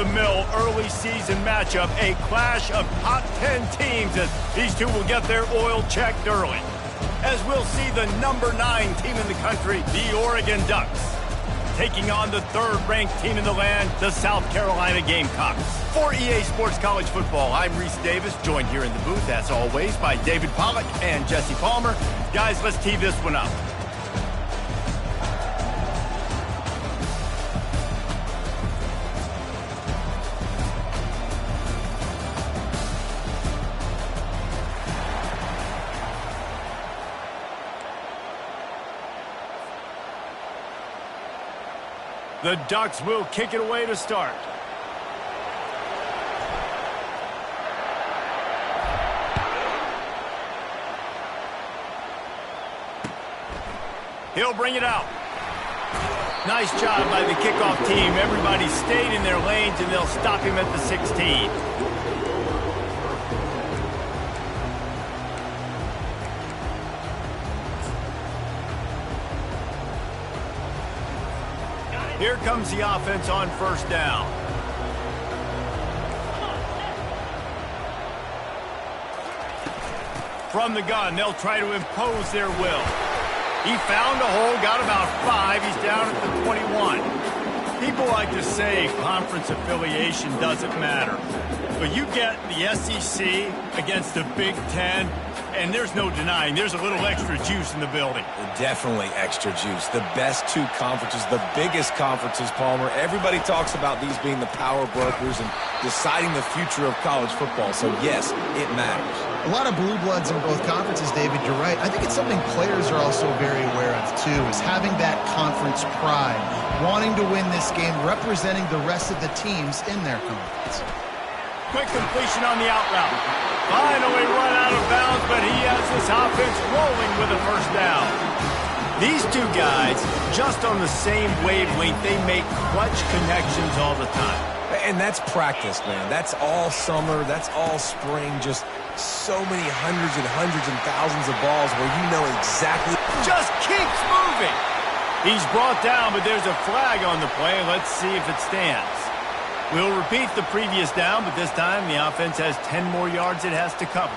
run-of-the-mill early season matchup, a clash of top 10 teams as these two will get their oil checked early. As we'll see the number 9 team in the country, the Oregon Ducks, taking on the third-ranked team in the land, the South Carolina Gamecocks. For EA Sports College Football, I'm Reese Davis, joined here in the booth, as always, by David Pollack and Jesse Palmer. Guys, let's tee this one up. The Ducks will kick it away to start. He'll bring it out. Nice job by the kickoff team. Everybody stayed in their lanes, and they'll stop him at the 16. Here comes the offense on first down. From the gun, they'll try to impose their will. He found a hole, got about 5. He's down at the 21. People like to say conference affiliation doesn't matter. But you get the SEC against the Big Ten, and there's no denying there's a little extra juice in the building. Definitely extra juice. The best 2 conferences, the biggest conferences, Palmer. Everybody talks about these being the power brokers and deciding the future of college football. So, yes, it matters. A lot of blue bloods in both conferences, David. You're right. I think it's something players are also very aware of, too, is having that conference pride, wanting to win this game, representing the rest of the teams in their conference. Quick completion on the out route. Finally run out of bounds, but he has this offense rolling with a first down. These two guys, just on the same wavelength, they make clutch connections all the time. And that's practice, man. That's all summer. That's all spring. Just so many hundreds and thousands of balls where you know exactly. Just keeps moving. He's brought down, but there's a flag on the play. Let's see if it stands. We'll repeat the previous down, but this time the offense has 10 more yards it has to cover.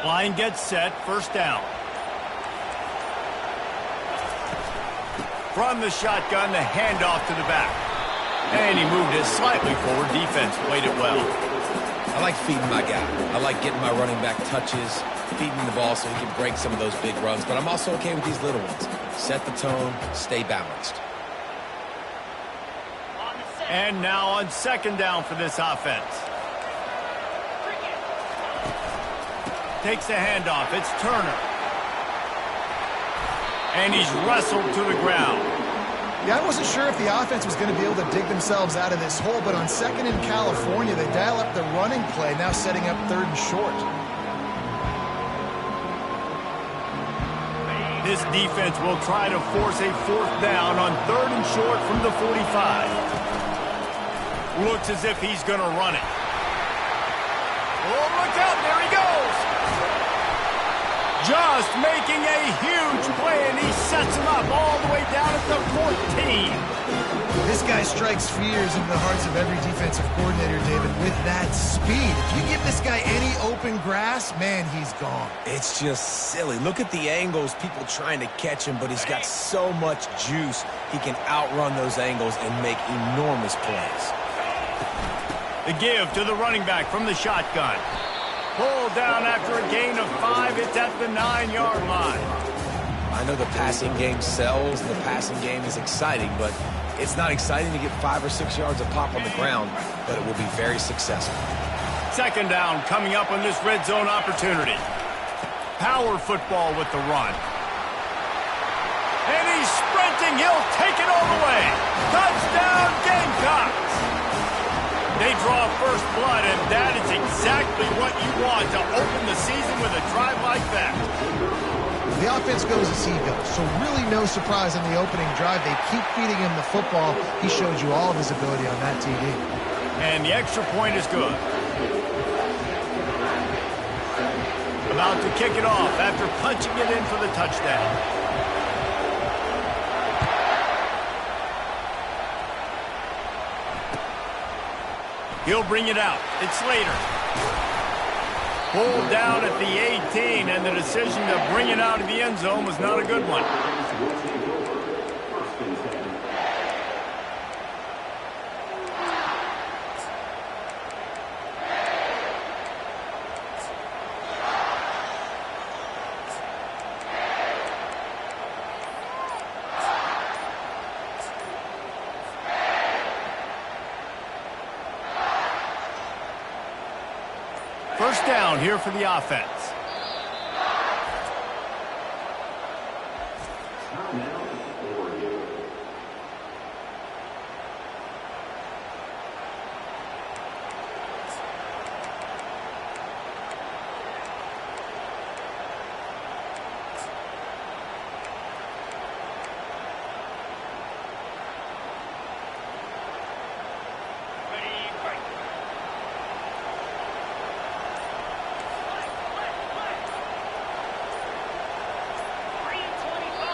Line gets set, first down. From the shotgun, the handoff to the back. And he moved it slightly forward. Defense played it well. I like feeding my guy. I like getting my running back touches, feeding the ball so he can break some of those big runs. But I'm also okay with these little ones. Set the tone, stay balanced. And now on second down for this offense. Takes the handoff. It's Turner. And he's wrestled to the ground. Yeah, I wasn't sure if the offense was going to be able to dig themselves out of this hole, but on second in California, they dial up the running play, now setting up third and short. This defense will try to force a fourth down on third and short from the 45. Looks as if he's going to run it. Oh, look out, there he goes. Just making a huge play, and he sets him up all the way down at the 14. This guy strikes fears into the hearts of every defensive coordinator, David, with that speed. If you give this guy any open grass, man, he's gone. It's just silly. Look at the angles, people trying to catch him, but he's got so much juice. He can outrun those angles and make enormous plays. The give to the running back from the shotgun. Pulled down after a gain of 5. It's at the 9-yard line. I know the passing game sells, and the passing game is exciting, but it's not exciting to get 5 or 6 yards of pop on the ground, but it will be very successful. Second down coming up on this red zone opportunity. Power football with the run. And he's sprinting. He'll take it all the way. Touchdown, Gamecocks. They draw first blood, and that is exactly what you want to open the season with a drive like that. The offense goes as he goes, so really no surprise on the opening drive. They keep feeding him the football. He showed you all of his ability on that TD. And the extra point is good. About to kick it off after punching it in for the touchdown. He'll bring it out. It's Slater. Pulled down at the 18, and the decision to bring it out of the end zone was not a good one. First down here for the offense.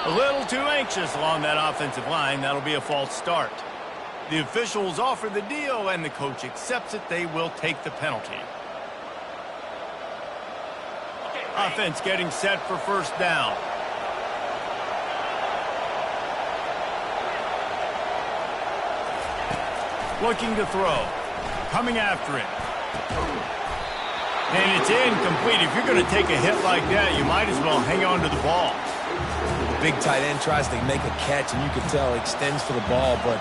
A little too anxious along that offensive line. That'll be a false start. The officials offer the deal, and the coach accepts it. They will take the penalty. Offense getting set for first down. Looking to throw. Coming after it. And it's incomplete. If you're going to take a hit like that, you might as well hang on to the ball. Big tight end tries to make a catch, and you can tell he extends for the ball, but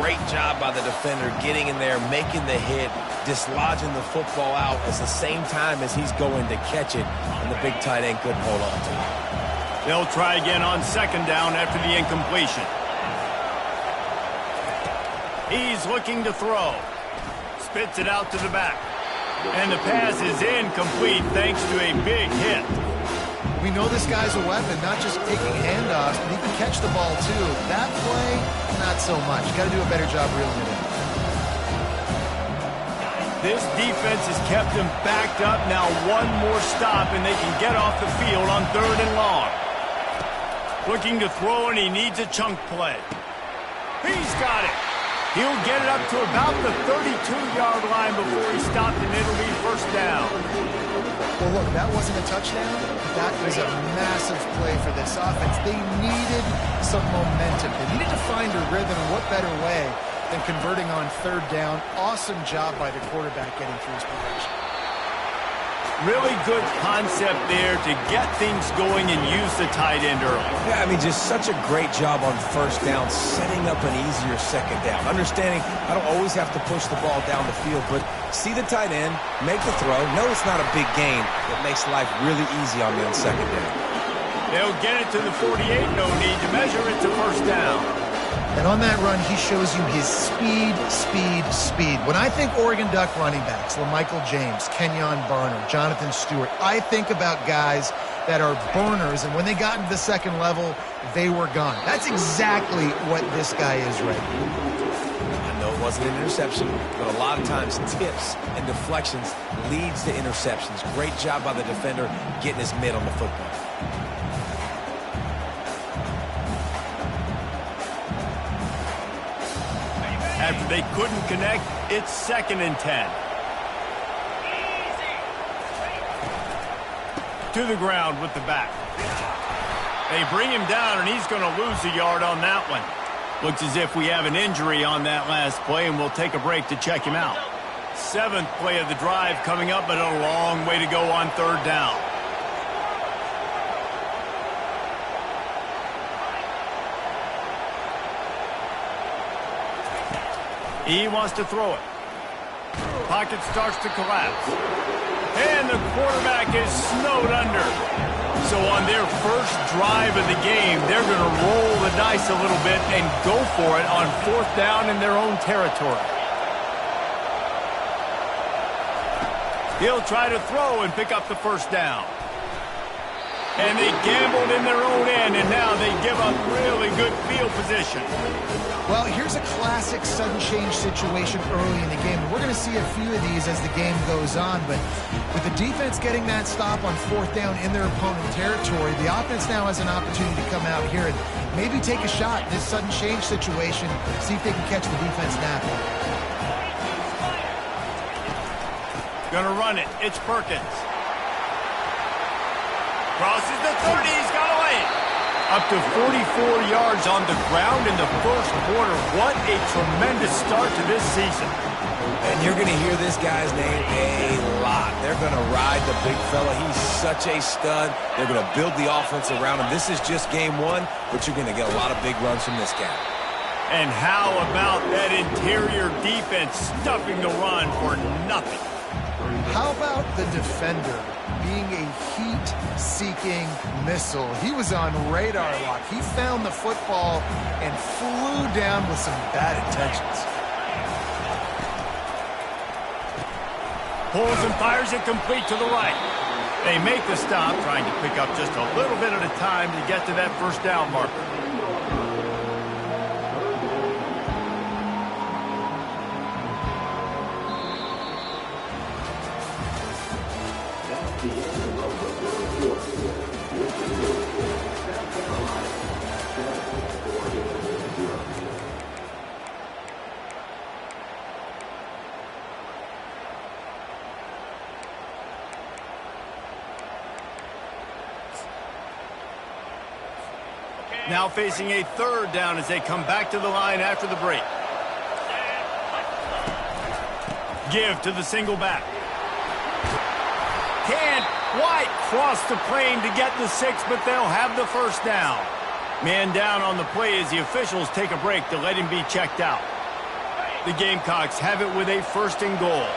great job by the defender getting in there, making the hit, dislodging the football out at the same time as he's going to catch it, and the big tight end couldn't hold on to it. They'll try again on second down after the incompletion. He's looking to throw. Spits it out to the back. And the pass is incomplete thanks to a big hit. We know this guy's a weapon, not just taking handoffs, but he can catch the ball too. That play, not so much. Got to do a better job reeling it in. This defense has kept them backed up. Now one more stop, and they can get off the field on 3rd and long. Looking to throw, and he needs a chunk play. He's got it. He'll get it up to about the 32-yard line before he stopped, and it'll be first down. Well, look, that wasn't a touchdown. That was a massive play for this offense. They needed some momentum. They needed to find a rhythm, and what better way than converting on 3rd down. Awesome job by the quarterback getting through his progression. Really good concept there to get things going and use the tight end early. Yeah, I mean, just such a great job on first down, setting up an easier second down. Understanding I don't always have to push the ball down the field, but see the tight end, make the throw. No, it's not a big gain. It makes life really easy on me on second down. They'll get it to the 48. No need to measure it to first down. And on that run, he shows you his speed, speed, speed. When I think Oregon Duck running backs, LaMichael James, Kenyon Barner, Jonathan Stewart, I think about guys that are burners, and when they got into the second level, they were gone. That's exactly what this guy is right now. I know it wasn't an interception, but a lot of times tips and deflections leads to interceptions. Great job by the defender getting his mitt on the football. After they couldn't connect, it's 2nd and 10. To the ground with the back. They bring him down, and he's going to lose a yard on that one. Looks as if we have an injury on that last play, and we'll take a break to check him out. 7th play of the drive coming up, but a long way to go on 3rd down. He wants to throw it. Pocket starts to collapse. And the quarterback is snowed under. So on their first drive of the game, they're going to roll the dice a little bit and go for it on 4th down in their own territory. He'll try to throw and pick up the first down. And they gambled in their own end, and now they give up really good field position. Well, here's a classic sudden change situation early in the game. We're going to see a few of these as the game goes on, but with the defense getting that stop on 4th down in their opponent territory, the offense now has an opportunity to come out here and maybe take a shot in this sudden change situation, see if they can catch the defense napping. Gonna run it. It's Perkins. Crosses the 30. He's got away. Up to 44 yards on the ground in the first quarter. What a tremendous start to this season. And you're going to hear this guy's name a lot. They're going to ride the big fella. He's such a stud. They're going to build the offense around him. This is just game one, but you're going to get a lot of big runs from this guy. And how about that interior defense stuffing the run for nothing? How about the defender being a heat-seeking missile? He was on radar lock. He found the football and flew down with some bad intentions. Pulls and fires it complete to the right. They make the stop, trying to pick up just a little bit at a time to get to that first down marker. Now facing a 3rd down as they come back to the line after the break. Give to the single back. Can't quite cross the plane to get the 6, but they'll have the first down. Man down on the play as the officials take a break to let him be checked out. The Gamecocks have it with a 1st and goal.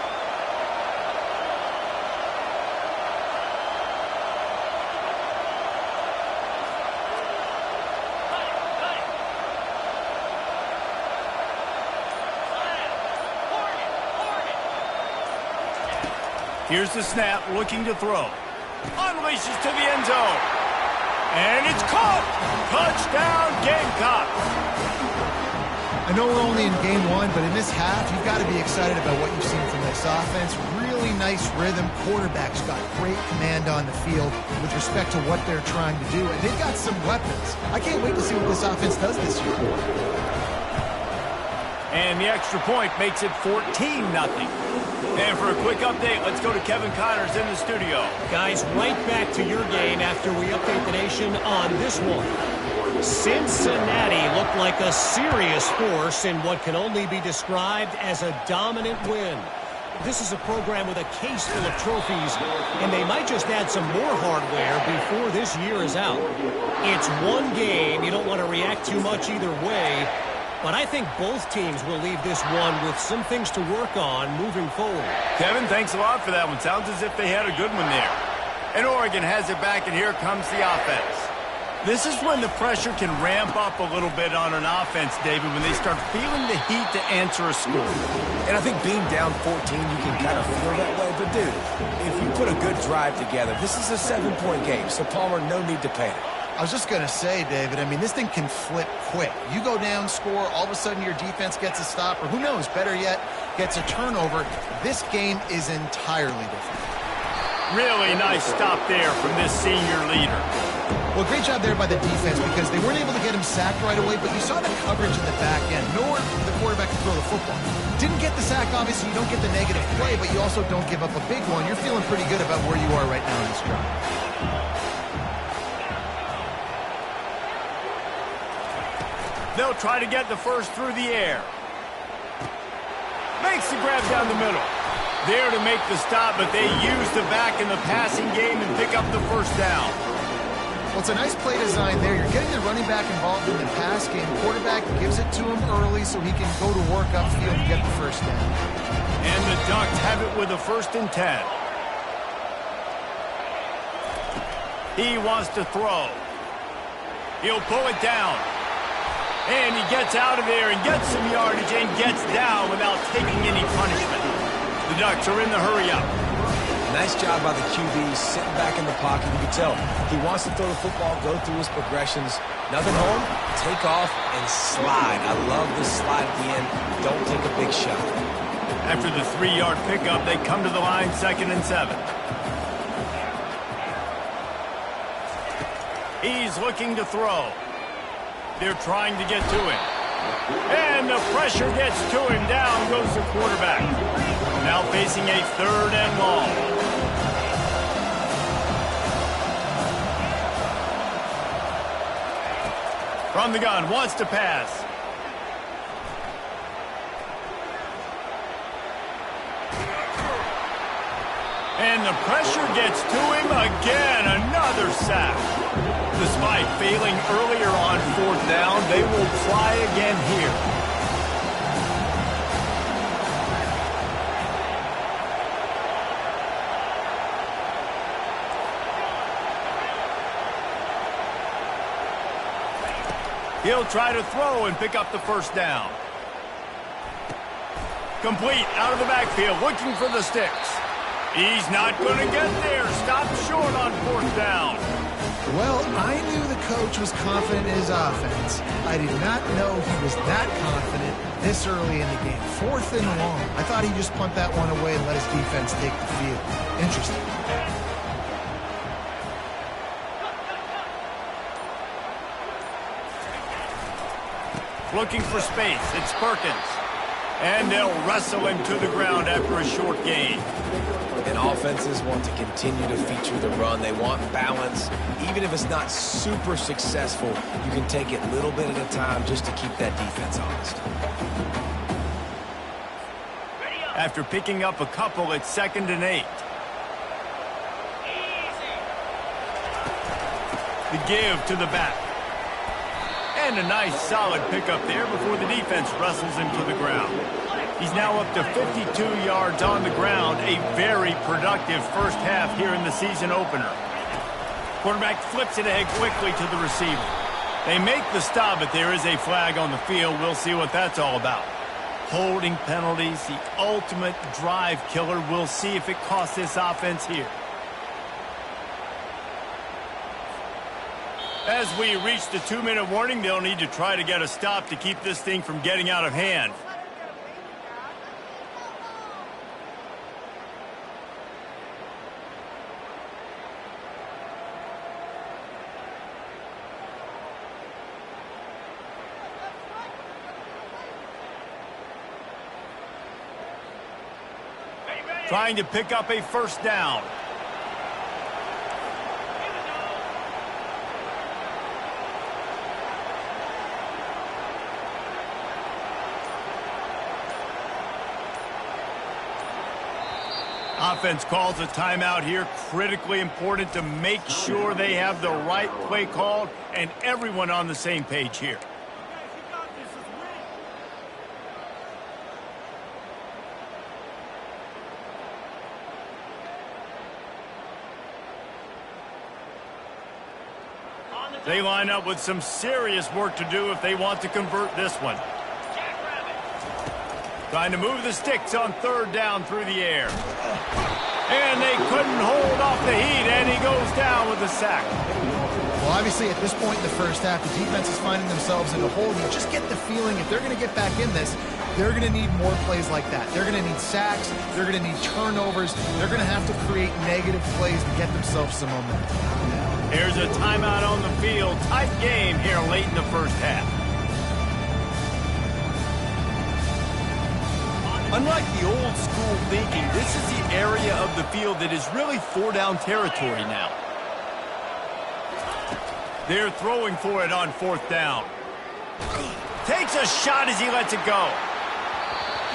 Here's the snap, looking to throw. Unleashes to the end zone. And it's caught! Touchdown, Gamecocks! I know we're only in game one, but in this half, you've got to be excited about what you've seen from this offense. Really nice rhythm. Quarterback's got great command on the field with respect to what they're trying to do. And they've got some weapons. I can't wait to see what this offense does this year. And the extra point makes it 14-0. And for a quick update, let's go to Kevin Connors in the studio. Guys, right back to your game after we update the nation on this one. Cincinnati looked like a serious force in what can only be described as a dominant win. This is a program with a case full of trophies, and they might just add some more hardware before this year is out. It's one game. You don't want to react too much either way. But I think both teams will leave this one with some things to work on moving forward. Kevin, thanks a lot for that one. Sounds as if they had a good one there. And Oregon has it back, and here comes the offense. This is when the pressure can ramp up a little bit on an offense, David, when they start feeling the heat to answer a score. And I think being down 14, you can kind of feel that way. But, dude, if you put a good drive together, this is a 7-point game, so Palmer, no need to panic. I was just going to say, David, I mean, this thing can flip quick. You go down, score, all of a sudden your defense gets a stop, or who knows, better yet, gets a turnover. This game is entirely different. Really nice stop there from this senior leader. Well, great job there by the defense because they weren't able to get him sacked right away, but you saw the coverage in the back end. Nowhere for the quarterback to throw the football. Didn't get the sack, obviously, you don't get the negative play, but you also don't give up a big one. You're feeling pretty good about where you are right now in this drive. They'll try to get the first through the air. Makes the grab down the middle. There to make the stop, but they use the back in the passing game and pick up the first down. Well, it's a nice play design there. You're getting the running back involved in the pass game. Quarterback gives it to him early so he can go to work upfield and get the first down. And the Ducks have it with a 1st and 10. He wants to throw. He'll pull it down. And he gets out of there and gets some yardage and gets down without taking any punishment. The Ducks are in the hurry-up. Nice job by the QB, sitting back in the pocket. You can tell he wants to throw the football, go through his progressions. Nothing home, take off and slide. I love this slide at the end. Don't take a big shot. After the 3-yard pickup, they come to the line 2nd and 7. He's looking to throw. They're trying to get to him. And the pressure gets to him. Down goes the quarterback. Now facing a 3rd and long. From the gun, wants to pass. And the pressure gets to him again. Another sack. Despite failing earlier on 4th down, they will try again here. He'll try to throw and pick up the 1st down. Complete out of the backfield, looking for the sticks. He's not going to get there. Stopped short on 4th down. Well, I knew the coach was confident in his offense. I did not know he was that confident this early in the game. 4th and long. I thought he'd just punt that one away and let his defense take the field. Interesting. Looking for space. It's Perkins. And they'll wrestle him to the ground after a short gain. And offenses want to continue to feature the run. They want balance. Even if it's not super successful, you can take it a little bit at a time just to keep that defense honest. After picking up a couple, it's 2nd and 8. The give to the back. And a nice solid pickup there before the defense wrestles him to the ground. He's now up to 52 yards on the ground. A very productive 1st half here in the season opener. Quarterback flips it ahead quickly to the receiver. They make the stop, but there is a flag on the field. We'll see what that's all about. Holding penalties, the ultimate drive killer. We'll see if it costs this offense here. As we reach the 2-minute warning, they'll need to try to get a stop to keep this thing from getting out of hand. Trying to pick up a 1st down. Offense calls a timeout here. Critically important to make sure they have the right play called and everyone on the same page here. They line up with some serious work to do if they want to convert this one. Trying to move the sticks on 3rd down through the air. And they couldn't hold off the heat, and he goes down with a sack. Well, obviously, at this point in the 1st half, the defense is finding themselves in a hole. You just get the feeling if they're going to get back in this, they're going to need more plays like that. They're going to need sacks. They're going to need turnovers. They're going to have to create negative plays to get themselves some momentum. Here's a timeout on the field. Tight game here late in the 1st half. Unlike the old school thinking, this is the area of the field that is really 4-down territory now. They're throwing for it on 4th down. Takes a shot as he lets it go.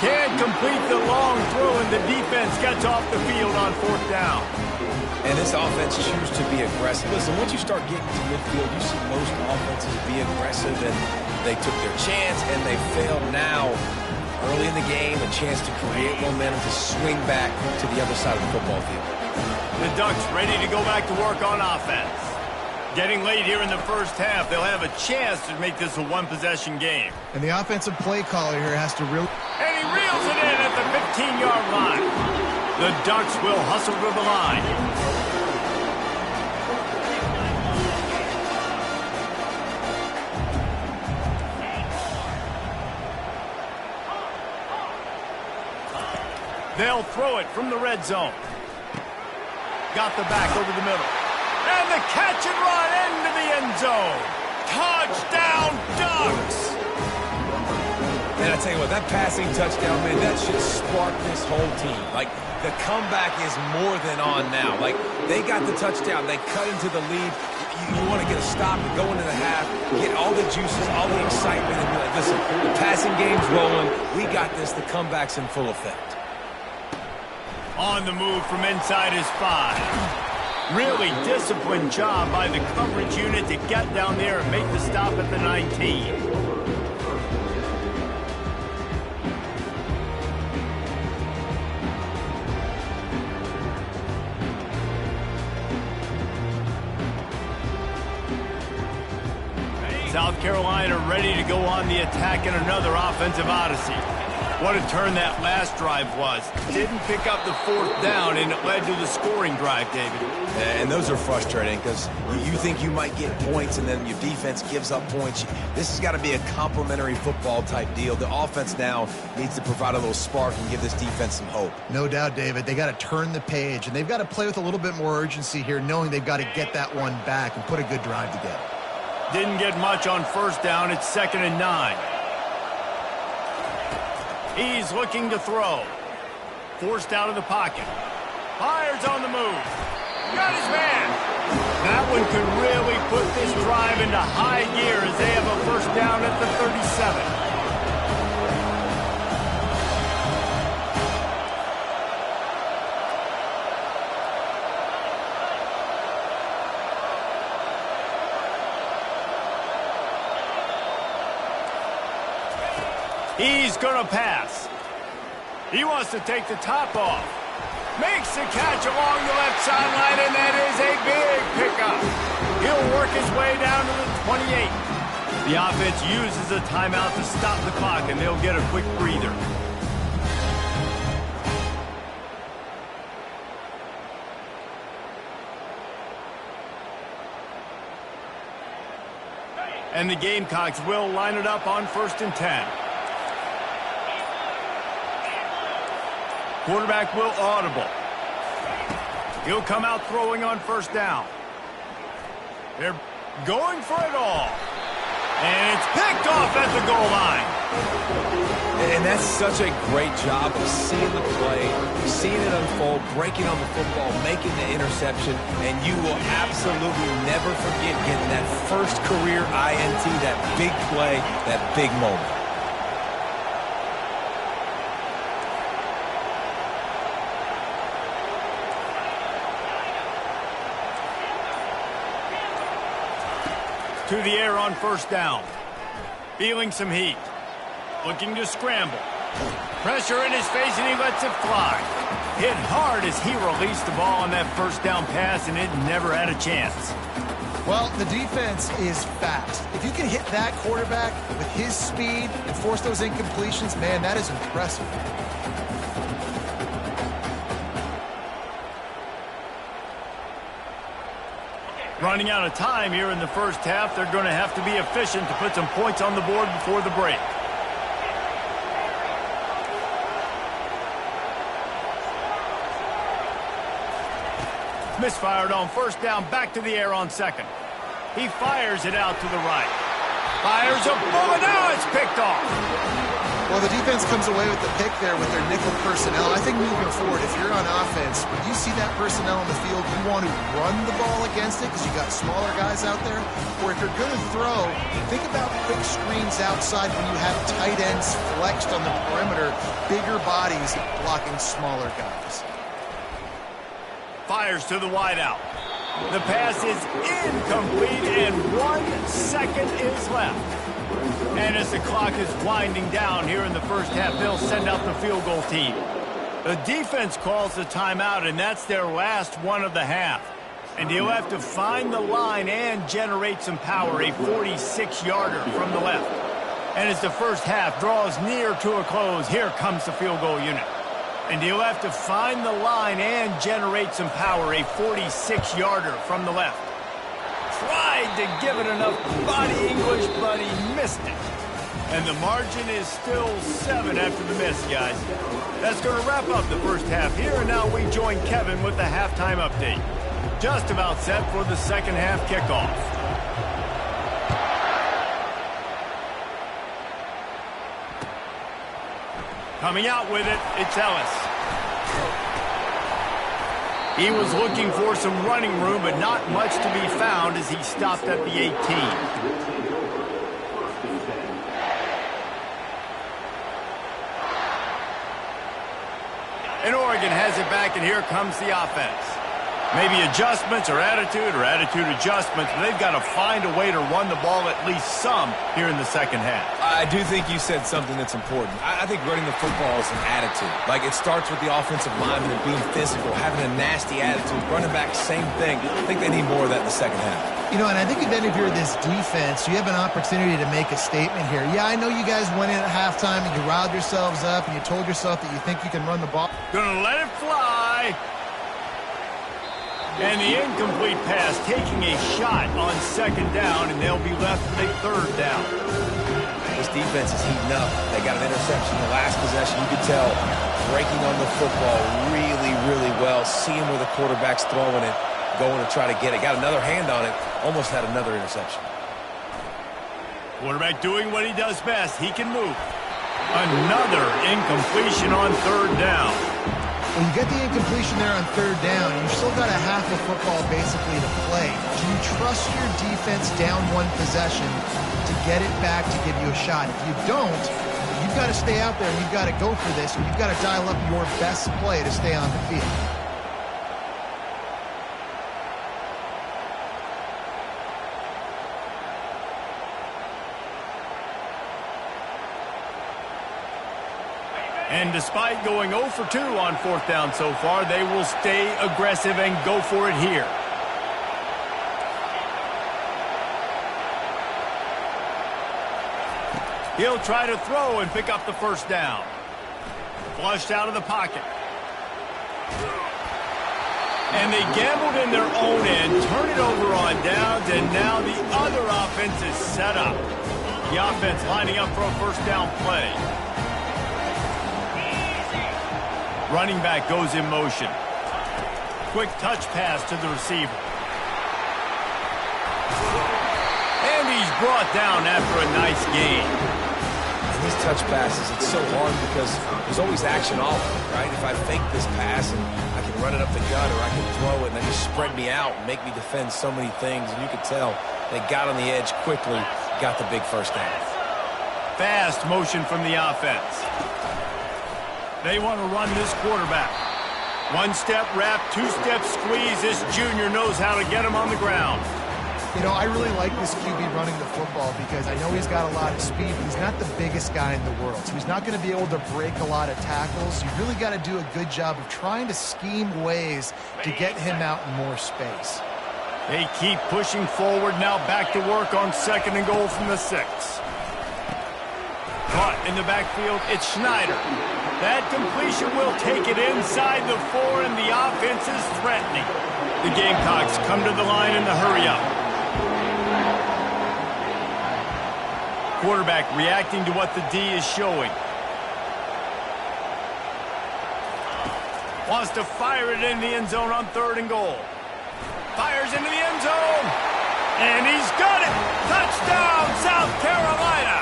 Can't complete the long throw, and the defense gets off the field on 4th down. And this offense chooses to be aggressive. Listen, once you start getting to midfield, you see most offenses be aggressive, and they took their chance, and they failed now. Early in the game, a chance to create momentum to swing back to the other side of the football field. The Ducks ready to go back to work on offense. Getting late here in the 1st half, they'll have a chance to make this a 1-possession game. And the offensive play caller here has to really... And he reels it in at the 15-yard line. The Ducks will hustle to the line. They'll throw it from the red zone. Got the back over the middle. And the catch and run into the end zone. Touchdown, Ducks! Man, I tell you what, that passing touchdown, man, that should spark this whole team. Like, the comeback is more than on now. Like, they got the touchdown. They cut into the lead. You want to get a stop and go into the half, get all the juices, all the excitement, and be like, listen, the passing game's rolling. We got this. The comeback's in full effect. On the move from inside his 5. Really disciplined job by the coverage unit to get down there and make the stop at the 19. South Carolina ready to go on the attack in another offensive odyssey. What a turn that last drive was. Didn't pick up the 4th down, and it led to the scoring drive, David. And those are frustrating because you think you might get points, and then your defense gives up points. This has got to be a complementary football type deal. The offense now needs to provide a little spark and give this defense some hope. No doubt, David. They got to turn the page, and they've got to play with a little bit more urgency here, knowing they've got to get that one back and put a good drive together. Didn't get much on 1st down. It's 2nd and 9. He's looking to throw. Forced out of the pocket. Fires on the move. Got his man. That one could really put this drive into high gear as they have a 1st down at the 37. He's going to pass. He wants to take the top off. Makes the catch along the left sideline, and that is a big pickup. He'll work his way down to the 28. The offense uses a timeout to stop the clock, and they'll get a quick breather. And the Gamecocks will line it up on 1st and 10. Quarterback will audible. He'll come out throwing on 1st down. They're going for it all. And it's picked off at the goal line. And that's such a great job of seeing the play, seeing it unfold, breaking on the football, making the interception, and you will absolutely never forget getting that first career INT, that big play, that big moment. To the air on 1st down. Feeling some heat. Looking to scramble. Pressure in his face, and he lets it fly. Hit hard as he released the ball on that 1st down pass, and it never had a chance. Well, the defense is fast. If you can hit that quarterback with his speed and force those incompletions, man, that is impressive. Running out of time here in the 1st half. They're going to have to be efficient to put some points on the board before the break. Misfired on 1st down, back to the air on 2nd. He fires it out to the right. Fires a bullet, now it's picked off. Well, the defense comes away with the pick there with their nickel personnel. I think moving forward, if you're on offense, when you see that personnel on the field, you want to run the ball against it because you got smaller guys out there. Or if you're going to throw, think about quick screens outside when you have tight ends flexed on the perimeter, bigger bodies blocking smaller guys. Fires to the wideout. The pass is incomplete, and 1 second is left. And as the clock is winding down here in the 1st half, they'll send out the field goal team. The defense calls the timeout, and that's their last one of the half. And he'll have to find the line and generate some power, a 46-yarder from the left. And as the 1st half draws near to a close, here comes the field goal unit. And he'll have to find the line and generate some power. A 46-yarder from the left. Tried to give it enough body English, but he missed it. And the margin is still 7 after the miss, guys. That's going to wrap up the first half here, and now we join Kevin with the halftime update. Just about set for the second half kickoff. Coming out with it, it's Ellis. He was looking for some running room, but not much to be found as he stopped at the 18. And Oregon has it back, and here comes the offense. Maybe adjustments or attitude adjustments, but they've got to find a way to run the ball at least some here in the second half. I do think you said something that's important. I think running the football is an attitude. Like, it starts with the offensive lineman and being physical, having a nasty attitude. Running back, same thing. I think they need more of that in the second half. You know, and I think even if you're this defense, you have an opportunity to make a statement here. Yeah, I know you guys went in at halftime and you riled yourselves up and you told yourself that you think you can run the ball. Gonna let it fly. And the incomplete pass taking a shot on second down, and they'll be left with a third down. This defense is heating up. They got an interception in the last possession. You could tell breaking on the football really, really well, seeing where the quarterback's throwing it, going to try to get it. Got another hand on it, almost had another interception. Quarterback doing what he does best. He can move. Another incompletion on third down. When you get the incompletion there on third down, you've still got a half a football basically to play. Do you trust your defense down one possession to get it back to give you a shot? If you don't, you've got to stay out there and you've got to go for this, and you've got to dial up your best play to stay on the field. And despite going 0 for 2 on fourth down so far, they will stay aggressive and go for it here. He'll try to throw and pick up the first down. Flushed out of the pocket. And they gambled in their own end, turn it over on downs, and now the other offense is set up. The offense lining up for a first down play. Running back goes in motion. Quick touch pass to the receiver. And he's brought down after a nice gain. These touch passes, it's so hard because there's always action off of it, right? If I fake this pass and I can run it up the gut, or I can throw it and then just spread me out and make me defend so many things, and you could tell they got on the edge quickly, got the big first down. Fast motion from the offense. They want to run this quarterback. One-step wrap, two-step squeeze. This junior knows how to get him on the ground. You know, I really like this QB running the football because I know he's got a lot of speed, but he's not the biggest guy in the world. So he's not going to be able to break a lot of tackles. You really got to do a good job of trying to scheme ways to get him out in more space. They keep pushing forward. Now back to work on second and goal from the 6. Caught in the backfield, it's Schneider. That completion will take it inside the 4, and the offense is threatening. The Gamecocks come to the line in the hurry-up. Quarterback reacting to what the D is showing. Wants to fire it in the end zone on third and goal. Fires into the end zone. And he's got it. Touchdown, South Carolina.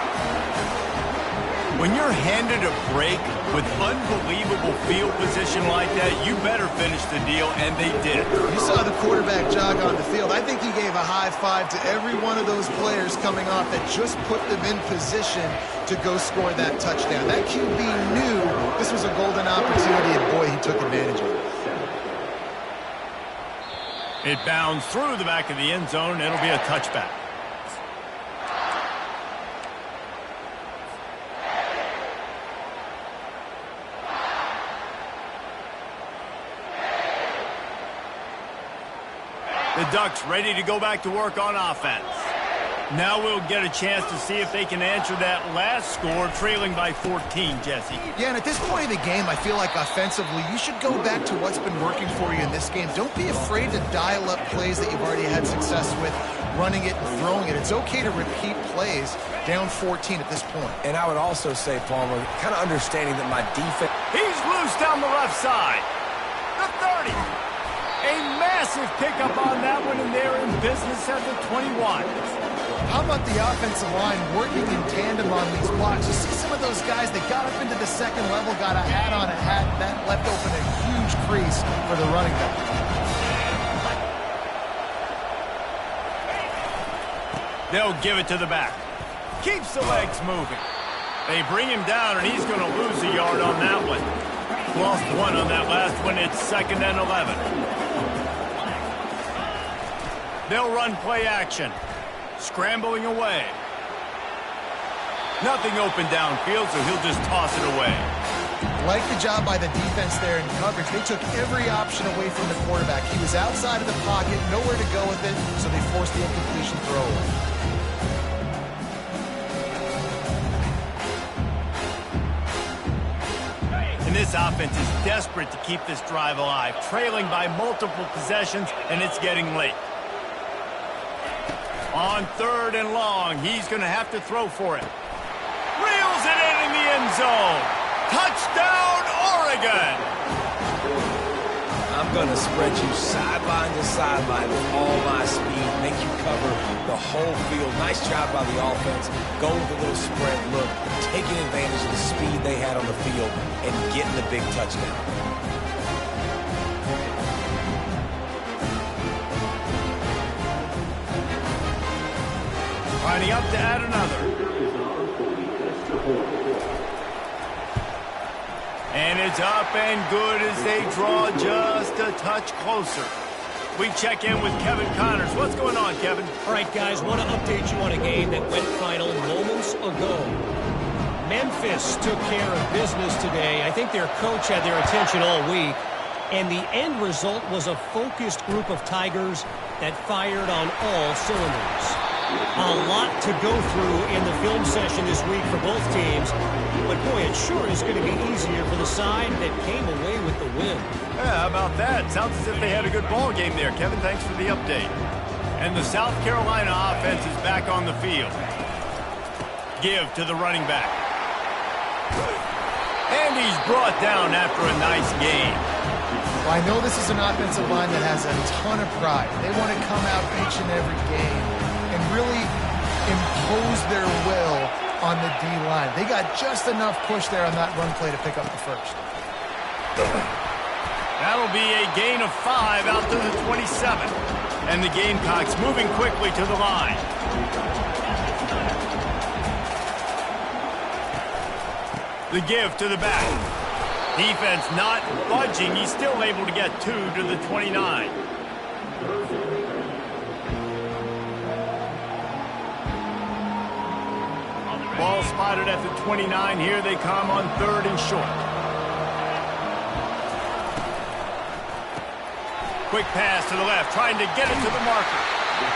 When you're handed a break with unbelievable field position like that, you better finish the deal, and they did. You saw the quarterback jog on the field. I think he gave a high five to every one of those players coming off that just put them in position to go score that touchdown. That QB knew this was a golden opportunity, and boy, he took advantage of it. It bounds through the back of the end zone. It'll be a touchback. The Ducks ready to go back to work on offense. Now we'll get a chance to see if they can answer that last score, trailing by 14, Jesse. Yeah, and at this point in the game, I feel like offensively, you should go back to what's been working for you in this game. Don't be afraid to dial up plays that you've already had success with, running it and throwing it. It's okay to repeat plays down 14 at this point. And I would also say, Palmer, kind of understanding that my defense... He's loose down the left side. The 30. A massive pickup on that one, and they're in business at the 21. How about the offensive line working in tandem on these blocks? You see some of those guys, they got up into the second level, got a hat on a hat, that left open a huge crease for the running back. They'll give it to the back. Keeps the legs moving. They bring him down, and he's going to lose a yard on that one. Lost one on that last one. It's 2nd and 11. They'll run play action. Scrambling away. Nothing open downfield, so he'll just toss it away. Like the job by the defense there in coverage. They took every option away from the quarterback. He was outside of the pocket, nowhere to go with it, so they forced the incompletion throw away. And this offense is desperate to keep this drive alive, trailing by multiple possessions, and it's getting late. On 3rd and long, he's going to have to throw for it. Reels it in the end zone. Touchdown, Oregon! I'm going to spread you sideline to sideline with all my speed, make you cover the whole field. Nice job by the offense. Go with a little spread look, taking advantage of the speed they had on the field and getting the big touchdown. Lining up to add another. And it's up and good as they draw just a touch closer. We check in with Kevin Connors. What's going on, Kevin? All right, guys, want to update you on a game that went final moments ago. Memphis took care of business today. I think their coach had their attention all week. And the end result was a focused group of Tigers that fired on all cylinders. A lot to go through in the film session this week for both teams. But, boy, it sure is going to be easier for the side that came away with the win. Yeah, how about that? Sounds as if they had a good ball game there. Kevin, thanks for the update. And the South Carolina offense is back on the field. Give to the running back. And he's brought down after a nice game. Well, I know this is an offensive line that has a ton of pride. They want to come out each and every game and really impose their will on the D-line. They got just enough push there on that run play to pick up the first. That'll be a gain of 5 out to the 27. And the Gamecocks moving quickly to the line. The give to the back. Defense not budging. He's still able to get 2 to the 29. Ball spotted at the 29. Here they come on 3rd and short. Quick pass to the left, trying to get it to the marker.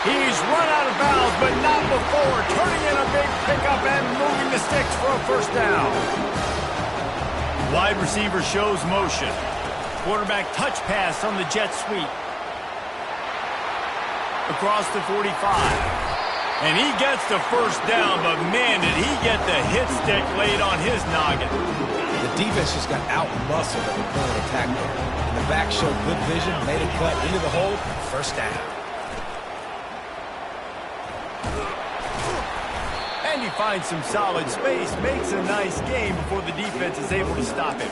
He's run out of bounds, but not before. Turning in a big pickup and moving the sticks for a first down. Wide receiver shows motion. Quarterback touch pass on the jet sweep. Across the 45. And he gets the first down, but man, did he get the hit stick laid on his noggin. The defense just got out-muscled at the point of attack there. And the back showed good vision, made a cut into the hole, first down. And he finds some solid space, makes a nice game before the defense is able to stop him.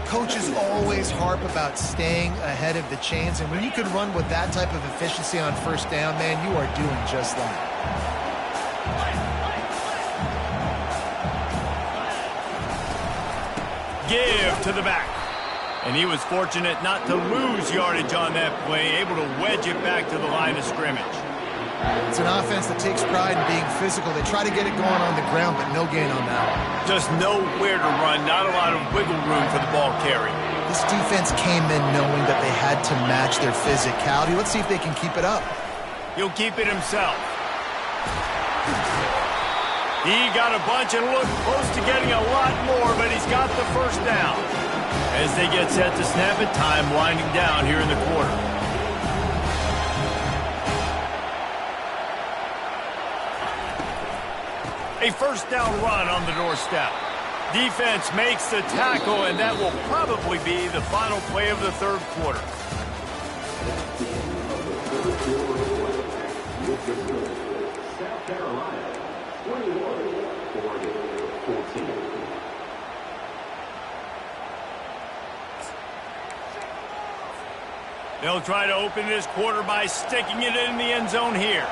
Coaches always harp about staying ahead of the chains, and when you can run with that type of efficiency on first down, man, you are doing just that. Give to the back. And he was fortunate not to lose yardage on that play, able to wedge it back to the line of scrimmage. It's an offense that takes pride in being physical. They try to get it going on the ground, but no gain on that one. Just nowhere to run, not a lot of wiggle room for the ball carry. This defense came in knowing that they had to match their physicality. Let's see if they can keep it up. He'll keep it himself. He got a bunch and looked close to getting a lot more, but he's got the first down. As they get set to snap it, time winding down here in the quarter. A first down run on the doorstep. Defense makes the tackle, and that will probably be the final play of the third quarter. South Carolina, 21-14. They'll try to open this quarter by sticking it in the end zone here.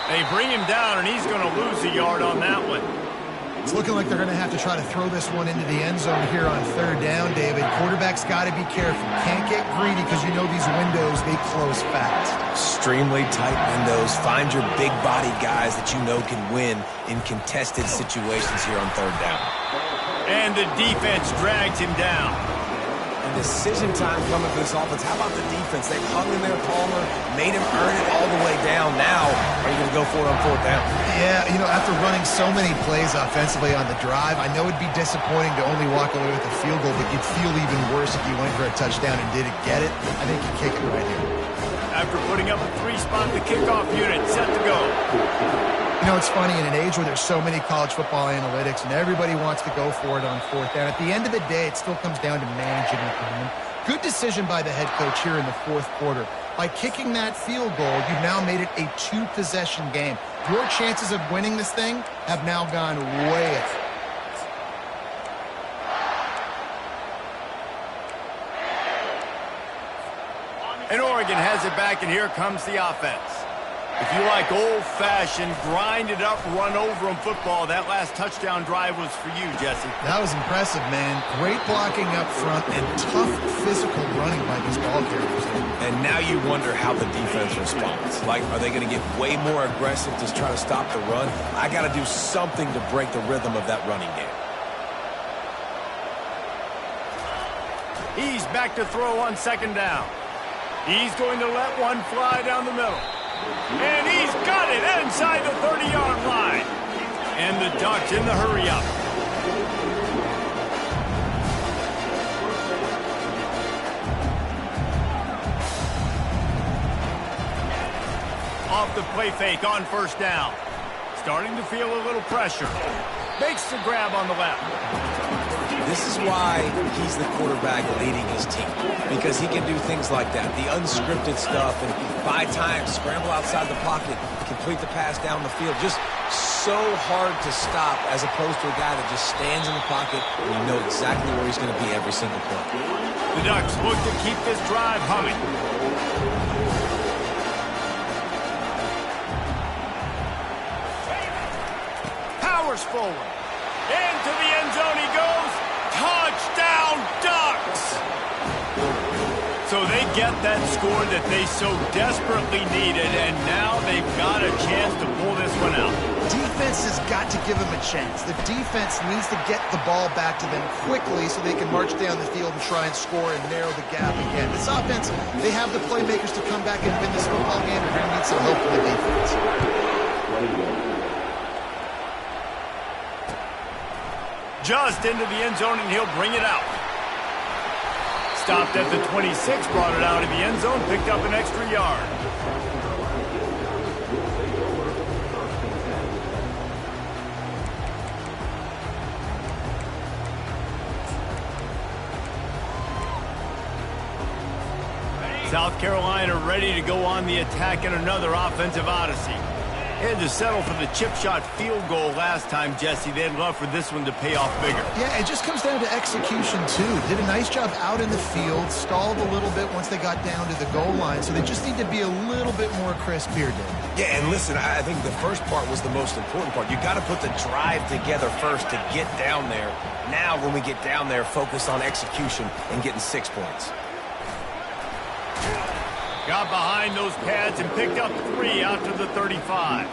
They bring him down, and he's going to lose a yard on that one. It's looking like they're going to have to try to throw this one into the end zone here on third down, David. Quarterback's got to be careful. Can't get greedy because you know these windows, they close fast. Extremely tight windows. Find your big body guys that you know can win in contested situations here on third down. And the defense drags him down. And decision time coming for this offense. How about the defense? They've hung in there, Palmer, made him earn it all the way down. Now, are you going to go for it on fourth down? Yeah, you know, after running so many plays offensively on the drive, I know it'd be disappointing to only walk away with a field goal, but you'd feel even worse if you went for a touchdown and didn't get it. I think you kick it right here. After putting up a three-spot, the kickoff unit set to go. You know, it's funny, in an age where there's so many college football analytics and everybody wants to go for it on fourth down, at the end of the day, it still comes down to managing the game. Good decision by the head coach here in the fourth quarter. By kicking that field goal, you've now made it a two-possession game. Your chances of winning this thing have now gone way up. And Oregon has it back, and here comes the offense. If you like old-fashioned, grind-it-up, run-over-'em football, that last touchdown drive was for you, Jesse. That was impressive, man. Great blocking up front and tough physical running by these ball carriers. And now you wonder how the defense responds. Like, are they going to get way more aggressive to try to stop the run? I got to do something to break the rhythm of that running game. He's back to throw on second down. He's going to let one fly down the middle. And he's got it inside the 30-yard line. And the Ducks in the hurry-up. Off the play fake on first down. Starting to feel a little pressure. Makes the grab on the left. This is why he's the quarterback leading his team, because he can do things like that, the unscripted stuff, and buy time, scramble outside the pocket, complete the pass down the field. Just so hard to stop as opposed to a guy that just stands in the pocket and you know exactly where he's going to be every single play. The Ducks look to keep this drive humming. Powers forward. Into the end zone he goes. Touchdown, Ducks! So they get that score that they so desperately needed, and now they've got a chance to pull this one out. Defense has got to give them a chance. The defense needs to get the ball back to them quickly so they can march down the field and try and score and narrow the gap again. This offense, they have the playmakers to come back and win this football game. They're going to need some help from the defense. Just into the end zone, and he'll bring it out. Stopped at the 26, brought it out of the end zone, picked up an extra yard. South Carolina ready to go on the attack in another offensive odyssey. Had to settle for the chip shot field goal last time, Jesse. They'd love for this one to pay off bigger. Yeah, it just comes down to execution, too. Did a nice job out in the field, stalled a little bit once they got down to the goal line, so they just need to be a little bit more crisp here, Dave. Yeah, and listen, I think the first part was the most important part. You got to put the drive together first to get down there. Now, when we get down there, focus on execution and getting 6 points. Got behind those pads and picked up 3 out to the 35.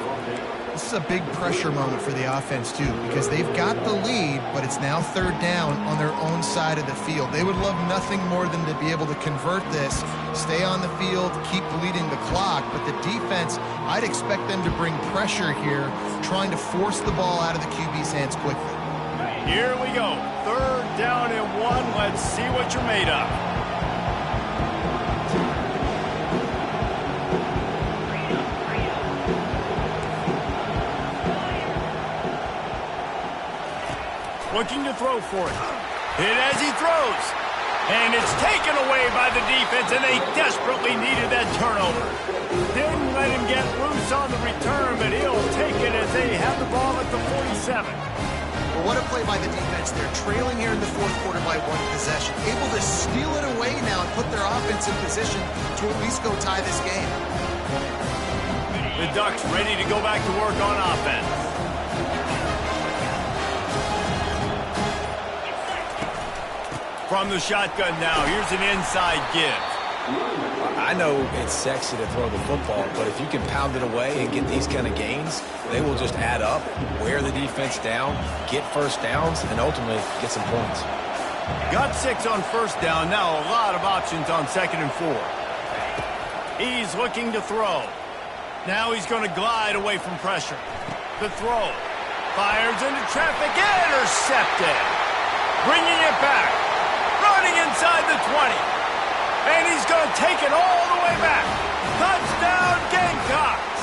This is a big pressure moment for the offense, too, because they've got the lead, but it's now third down on their own side of the field. They would love nothing more than to be able to convert this, stay on the field, keep bleeding the clock, but the defense, I'd expect them to bring pressure here, trying to force the ball out of the QB's hands quickly. Here we go. Third down and 1. Let's see what you're made of. Looking to throw for it. Hit as he throws. And it's taken away by the defense, and they desperately needed that turnover. Didn't let him get loose on the return, but he'll take it as they have the ball at the 47. Well, what a play by the defense. They're trailing here in the fourth quarter by 1 possession. Able to steal it away now and put their offense in position to at least go tie this game. The Ducks ready to go back to work on offense. From the shotgun now, here's an inside give. I know it's sexy to throw the football, but if you can pound it away and get these kind of gains, they will just add up, wear the defense down, get first downs, and ultimately get some points. Got 6 on first down. Now a lot of options on 2nd and 4. He's looking to throw. Now he's going to glide away from pressure. The throw. Fires into traffic. Intercepted. Bringing it back. Running inside the 20. And he's going to take it all the way back. Touchdown, Gamecocks.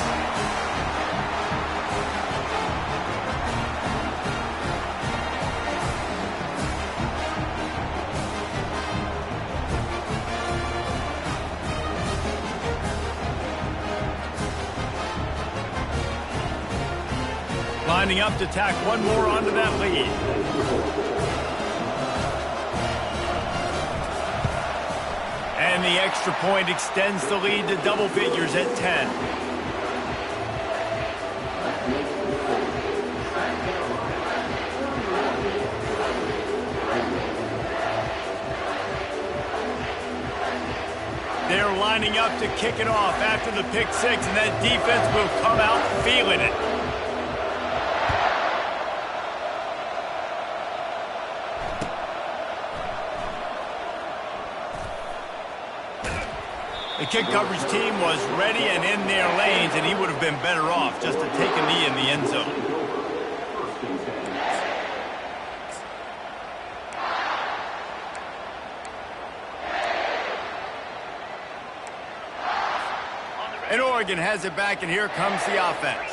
Lining up to tack one more onto that lead. And the extra point extends the lead to double figures at 10. They're lining up to kick it off after the pick 6, and that defense will come out feeling it. The kick coverage team was ready and in their lanes, and he would have been better off just to take a knee in the end zone. And Oregon has it back, and here comes the offense.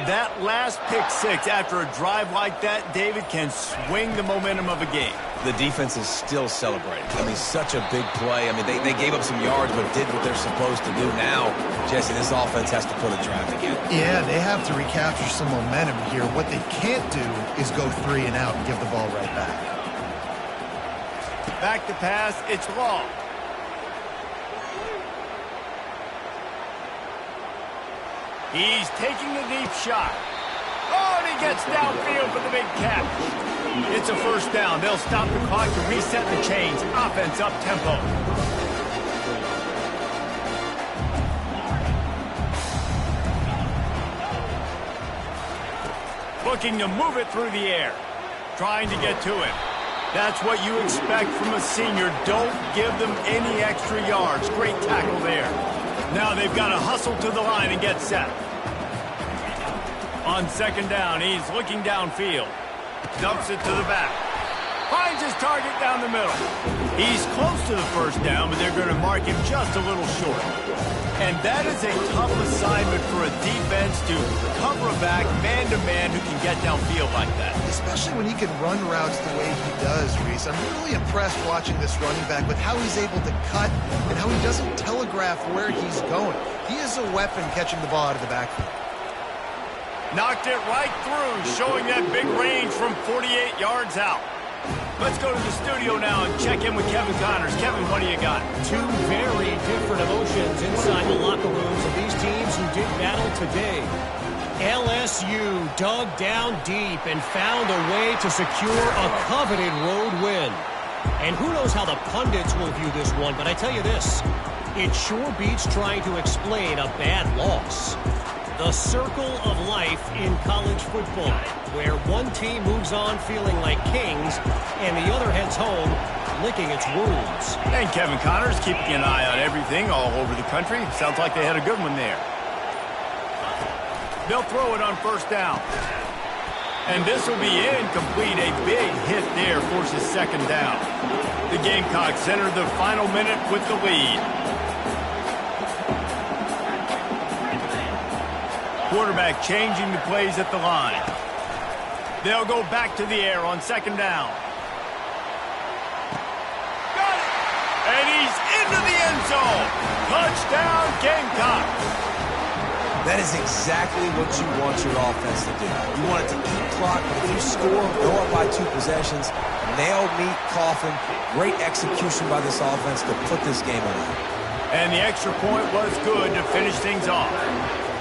That last pick 6 after a drive like that, David, can swing the momentum of a game. The defense is still celebrating. I mean, such a big play. I mean, they gave up some yards, but did what they're supposed to do. Now, Jesse, this offense has to put a drive together. Yeah, they have to recapture some momentum here. What they can't do is go 3 and out and give the ball right back. Back to pass, it's long. He's taking the deep shot. Oh, and he gets downfield for the big catch. It's a first down. They'll stop the clock to reset the chains. Offense up tempo. Looking to move it through the air. Trying to get to him. That's what you expect from a senior. Don't give them any extra yards. Great tackle there. Now they've got to hustle to the line and get set. On 2nd down, he's looking downfield. Dumps it to the back. Finds his target down the middle. He's close to the first down, but they're going to mark him just a little short. And that is a tough assignment for a defense to cover a back man-to-man who can get downfield like that. Especially when he can run routes the way he does, Reese. I'm really impressed watching this running back with how he's able to cut and how he doesn't telegraph where he's going. He is a weapon catching the ball out of the backfield. Knocked it right through, showing that big range from 48 yards out. Let's go to the studio now and check in with Kevin Connors. Kevin, what do you got? 2 very different emotions inside the locker rooms of these teams who did battle today. LSU dug down deep and found a way to secure a coveted road win. And who knows how the pundits will view this one, but I tell you this, it sure beats trying to explain a bad loss. The circle of life in college football, where one team moves on feeling like kings and the other heads home licking its wounds. And Kevin Connors keeping an eye on everything all over the country. Sounds like they had a good one there. They'll throw it on first down. And this will be incomplete. A big hit there forces second down. The Gamecocks enter the final minute with the lead. Quarterback changing the plays at the line. They'll go back to the air on second down. Got it! And he's into the end zone. Touchdown, Gamecocks. That is exactly what you want your offense to do. You want it to eat clock, but if you score, go up by 2 possessions, nail, meet, coffin. Great execution by this offense to put this game away. And the extra point was good to finish things off.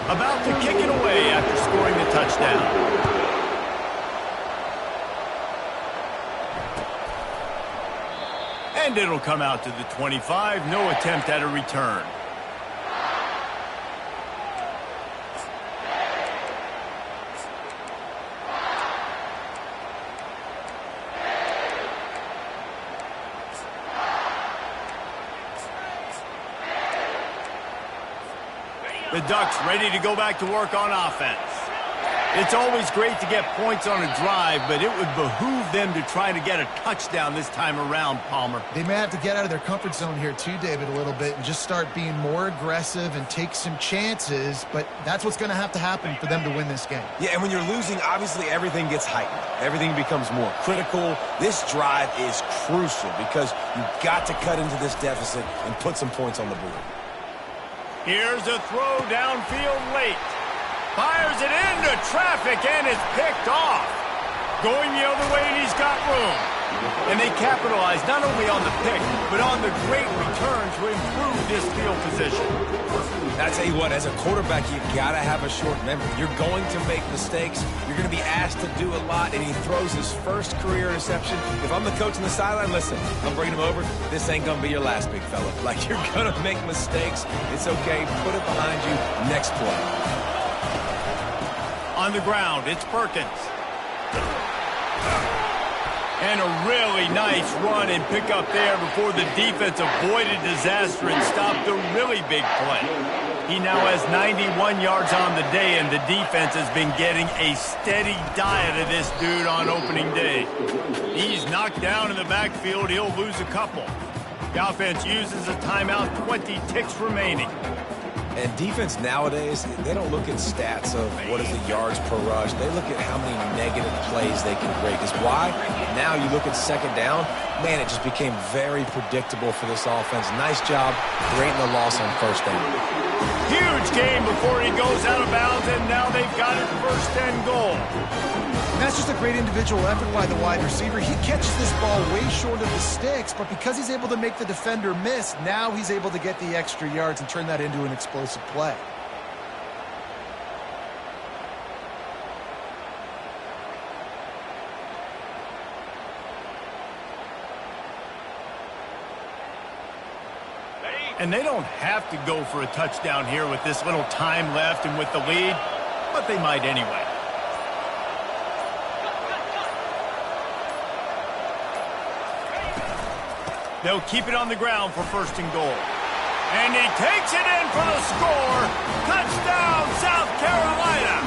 About to kick it away after scoring the touchdown. And it'll come out to the 25. No attempt at a return. The Ducks ready to go back to work on offense. It's always great to get points on a drive, but it would behoove them to try to get a touchdown this time around, Palmer. They may have to get out of their comfort zone here too, David, a little bit and just start being more aggressive and take some chances, but that's what's going to happen for them to win this game. Yeah, and when you're losing, obviously everything gets heightened. Everything becomes more critical. This drive is crucial because you've got to cut into this deficit and put some points on the board. Here's a throw downfield late. Fires it into traffic and is picked off. Going the other way and he's got room. And they capitalize not only on the pick, but on the great return to improve this field position. I tell you what, as a quarterback, you got to have a short memory. You're going to make mistakes. You're going to be asked to do a lot, and he throws his first career interception. If I'm the coach on the sideline, listen, I'm bringing him over. This ain't going to be your last, big fella. Like, you're going to make mistakes. It's okay. Put it behind you. Next play. On the ground, it's Perkins. And a really nice run and pick up there before the defense avoided disaster and stopped a really big play. He now has 91 yards on the day, and the defense has been getting a steady diet of this dude on opening day. He's knocked down in the backfield. He'll lose a couple. The offense uses a timeout, 20 ticks remaining. And defense nowadays, they don't look at stats of what is the yards per rush. They look at how many negative plays they can create. Because why? Now you look at second down, man, it just became very predictable for this offense. Nice job creating the loss on first down. Huge game before he goes out of bounds, and now they've got it first and goal. And that's just a great individual effort by the wide receiver. He catches this ball way short of the sticks, but because he's able to make the defender miss, now he's able to get the extra yards and turn that into an explosive play. And they don't have to go for a touchdown here with this little time left and with the lead, but they might anyway. They'll keep it on the ground for first and goal. And he takes it in for the score. Touchdown, South Carolina.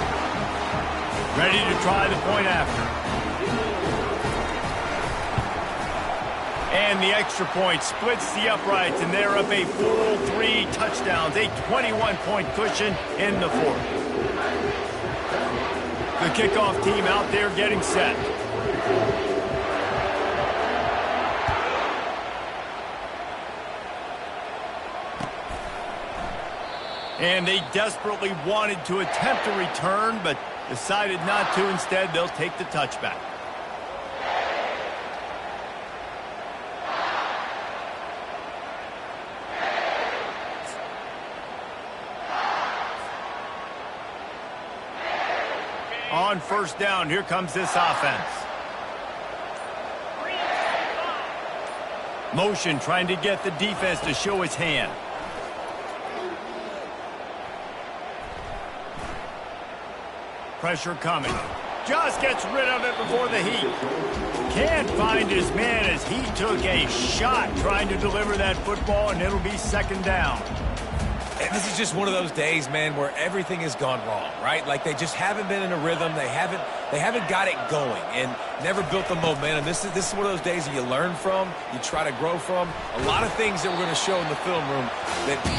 Ready to try the point after. And the extra point splits the uprights, and they're up a full 3 touchdowns, a 21-point cushion in the fourth. The kickoff team out there getting set. And they desperately wanted to attempt a return, but decided not to. Instead, they'll take the touchback. On first down, here comes this offense. Motion trying to get the defense to show his hand. Pressure coming. Just gets rid of it before the heat. Can't find his man as he took a shot trying to deliver that football, and it'll be second down. And this is just one of those days, man, where everything has gone wrong, right? Like they just haven't been in a rhythm. They haven't got it going and never built the momentum. This is one of those days that you learn from, you try to grow from. A lot of things that we're going to show in the film room that people